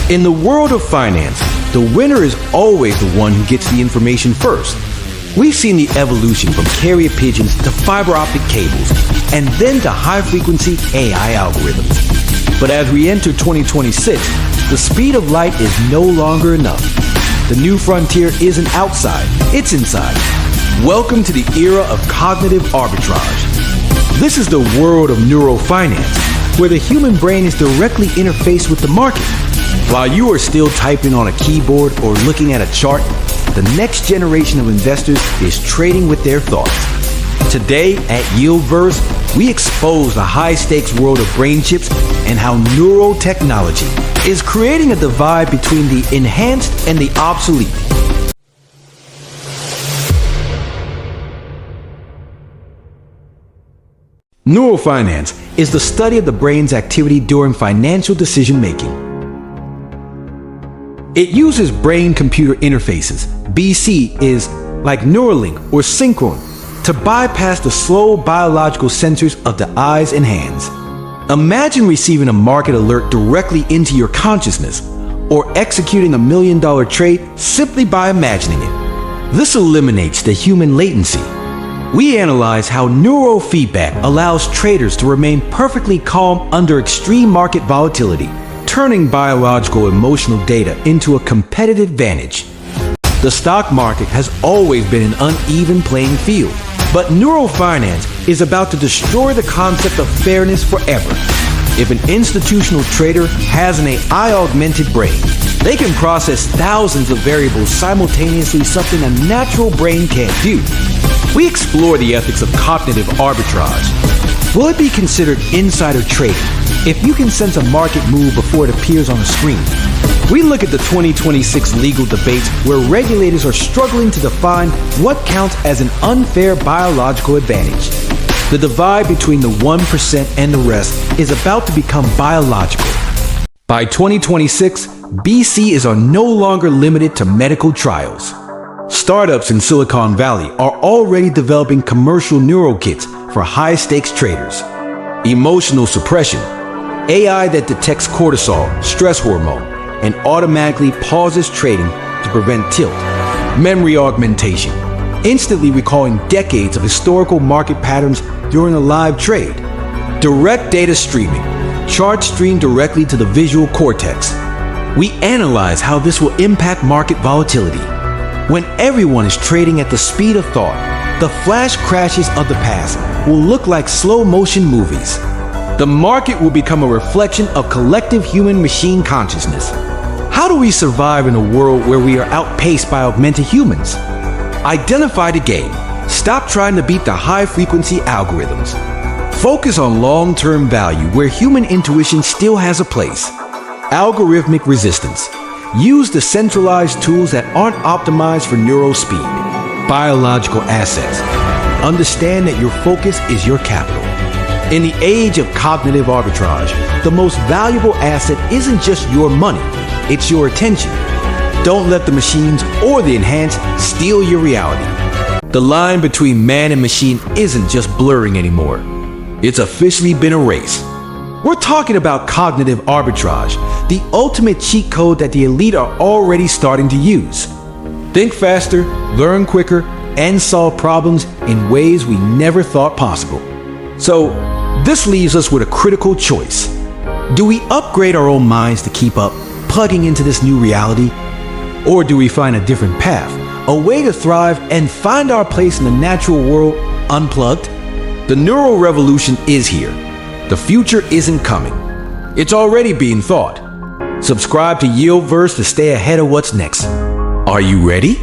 In the world of finance, the winner is always the one who gets the information first. We've seen the evolution from carrier pigeons to fiber optic cables, and then to high-frequency AI algorithms. But as we enter 2026, the speed of light is no longer enough. The new frontier isn't outside, it's inside. Welcome to the era of cognitive arbitrage. This is the world of neuro-finance, where the human brain is directly interfaced with the market. While you are still typing on a keyboard or looking at a chart, the next generation of investors is trading with their thoughts. Today at YieldVerse, we expose the high-stakes world of brain chips and how neurotechnology is creating a divide between the enhanced and the obsolete. Neuro-finance is the study of the brain's activity during financial decision-making. It uses brain-computer interfaces, BCIs, like Neuralink or Synchron, to bypass the slow biological sensors of the eyes and hands. Imagine receiving a market alert directly into your consciousness, or executing $1 million trade simply by imagining it. This eliminates the human latency. We analyze how neurofeedback allows traders to remain perfectly calm under extreme market volatility, turning biological emotional data into a competitive advantage. The stock market has always been an uneven playing field, but neurofinance is about to destroy the concept of fairness forever. If an institutional trader has an AI-augmented brain, they can process thousands of variables simultaneously, something a natural brain can't do. We explore the ethics of cognitive arbitrage. Will it be considered insider trading if you can sense a market move before it appears on a screen? We look at the 2026 legal debates where regulators are struggling to define what counts as an unfair biological advantage. The divide between the 1% and the rest is about to become biological. By 2026, BCIs are no longer limited to medical trials. Startups in Silicon Valley are already developing commercial neural kits for high-stakes traders. Emotional suppression, AI that detects cortisol, stress hormone, and automatically pauses trading to prevent tilt. Memory augmentation, instantly recalling decades of historical market patterns during a live trade. Direct data streaming, charts streamed directly to the visual cortex. We analyze how this will impact market volatility. When everyone is trading at the speed of thought, the flash crashes of the past will look like slow-motion movies. The market will become a reflection of collective human-machine consciousness. How do we survive in a world where we are outpaced by augmented humans? Identify the game. Stop trying to beat the high-frequency algorithms. Focus on long-term value where human intuition still has a place. Algorithmic resistance. Use the centralized tools that aren't optimized for neural speed. Biological assets. Understand that your focus is your capital. In the age of cognitive arbitrage, the most valuable asset isn't just your money, it's your attention. Don't let the machines or the enhanced steal your reality. The line between man and machine isn't just blurring anymore. It's officially been erased. We're talking about cognitive arbitrage, the ultimate cheat code that the elite are already starting to use. Think faster, learn quicker, and solve problems in ways we never thought possible. So, this leaves us with a critical choice. Do we upgrade our own minds to keep up, plugging into this new reality? Or do we find a different path, a way to thrive and find our place in the natural world unplugged? The neural revolution is here. The future isn't coming. It's already being thought. Subscribe to YieldVerse to stay ahead of what's next. Are you ready?